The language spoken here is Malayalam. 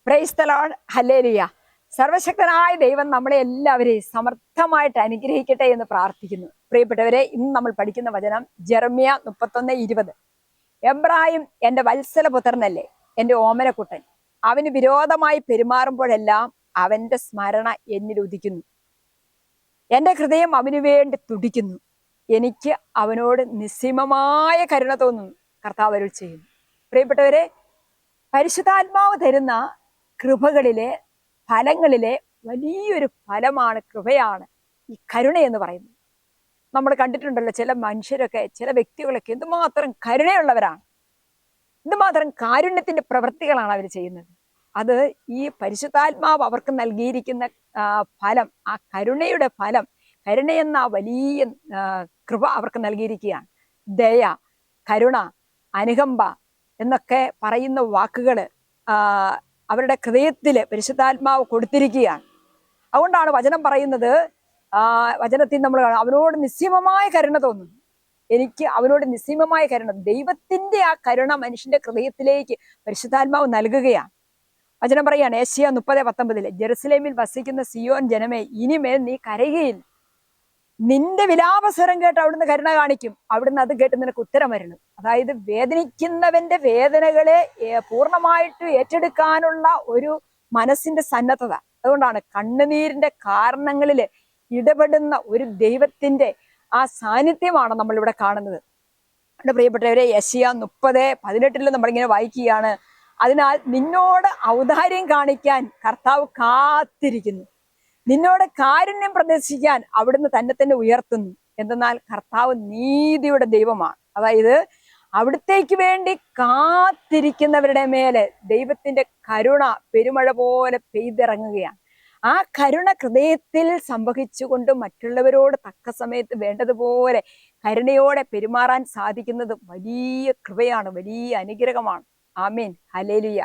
Praise the Lord, hallelujah. സർവശക്തനായ ദൈവം നമ്മളെ എല്ലാവരെയും സമർത്ഥമായിട്ട് അനുഗ്രഹിക്കട്ടെ എന്ന് പ്രാർത്ഥിക്കുന്നു. പ്രിയപ്പെട്ടവരെ, ഇന്ന് നമ്മൾ പഠിക്കുന്ന വചനം ജെറമ്യ 31:20. എബ്രാഹിം എന്റെ വത്സലപുത്രനല്ലേ, എന്റെ ഓമനക്കുട്ടൻ. അവന് വിരോധമായി പെരുമാറുമ്പോഴെല്ലാം അവന്റെ സ്മരണ എന്നിൽ ഉദിക്കുന്നു. എന്റെ ഹൃദയം അവന് വേണ്ടി തുടിക്കുന്നു. എനിക്ക് അവനോട് നിസ്സീമമായ കരുണ തോന്നുന്നു. കർത്താവ് അരുൾ ചെയ്യുന്നു. പ്രിയപ്പെട്ടവരെ, പരിശുദ്ധാത്മാവ് തരുന്ന കൃപകളിലെ ഫലങ്ങളിലെ വലിയൊരു ഫലമാണ്, കൃപയാണ് ഈ കരുണ എന്ന് പറയുന്നത്. നമ്മൾ കണ്ടിട്ടുണ്ടല്ലോ, ചില മനുഷ്യരൊക്കെ, ചില വ്യക്തികളൊക്കെ എന്തുമാത്രം കരുണയുള്ളവരാണ്, എന്തുമാത്രം കാരുണ്യത്തിന്റെ പ്രവൃത്തികളാണ് അവർ ചെയ്യുന്നത്. അത് ഈ പരിശുദ്ധാത്മാവ് അവർക്ക് നൽകിയിരിക്കുന്ന ഫലം, ആ കരുണയുടെ ഫലം, കരുണയെന്ന വലിയ കൃപ അവർക്ക് നൽകിയിരിക്കുകയാണ്. ദയ, കരുണ, അനുകമ്പ എന്നൊക്കെ പറയുന്ന വാക്കുകൾ അവരുടെ ഹൃദയത്തില് പരിശുദ്ധാത്മാവ് കൊടുത്തിരിക്കുകയാണ്. അതുകൊണ്ടാണ് വചനം പറയുന്നത്, വചനത്തിൽ നമ്മൾ അവനോട് നിസ്സീമമായ കരുണ തോന്നുന്നു. എനിക്ക് അവനോട് നിസ്സീമമായ കരുണ. ദൈവത്തിന്റെ ആ കരുണ മനുഷ്യന്റെ ഹൃദയത്തിലേക്ക് പരിശുദ്ധാത്മാവ് നൽകുകയാണ്. വചനം പറയാണ് ഏശയ്യാ 30:19, ജെറുസലേമിൽ വസിക്കുന്ന സിയോൻ ജനമേ, ഇനിമേൽ നീ കരയുകയില്ല. നിന്റെ വിലാപസ്വരം കേട്ട് അവിടുന്ന് കരുണ കാണിക്കും. അവിടുന്ന് അത് കേട്ട് നിനക്ക് ഉത്തരം വരണം. അതായത് വേദനിക്കുന്നവന്റെ വേദനകളെ പൂർണ്ണമായിട്ട് ഏറ്റെടുക്കാനുള്ള ഒരു മനസ്സിന്റെ സന്നദ്ധത. അതുകൊണ്ടാണ് കണ്ണുനീരിന്റെ കാരണങ്ങളിൽ ഇടപെടുന്ന ഒരു ദൈവത്തിന്റെ ആ സാന്നിധ്യമാണ് നമ്മളിവിടെ കാണുന്നത്. എൻ്റെ പ്രിയപ്പെട്ടവരെ, യെശയ്യാ 30:18 നമ്മളിങ്ങനെ വായിക്കുകയാണ്. അതിനാൽ നിന്നോട് ഔദാര്യം കാണിക്കാൻ കർത്താവ് കാത്തിരിക്കുന്നു, നിന്നോട് കാരുണ്യം പ്രദർശിക്കാൻ അവിടുന്ന് തന്നെ ഉയർത്തുന്നു. എന്തെന്നാൽ കർത്താവ് നീതിയുടെ ദൈവമാണ്. അതായത് അവിടുത്തേക്ക് വേണ്ടി കാത്തിരിക്കുന്നവരുടെ മേലെ ദൈവത്തിന്റെ കരുണ പെരുമഴ പോലെ പെയ്തിറങ്ങുകയാണ്. ആ കരുണ ഹൃദയത്തിൽ സംഭവിച്ചുകൊണ്ട് മറ്റുള്ളവരോട് തക്ക സമയത്ത് വേണ്ടതുപോലെ കരുണയോടെ പെരുമാറാൻ സാധിക്കുന്നത് വലിയ കൃപയാണ്, വലിയ അനുഗ്രഹമാണ്. ആമേൻ, ഹല്ലേലൂയ.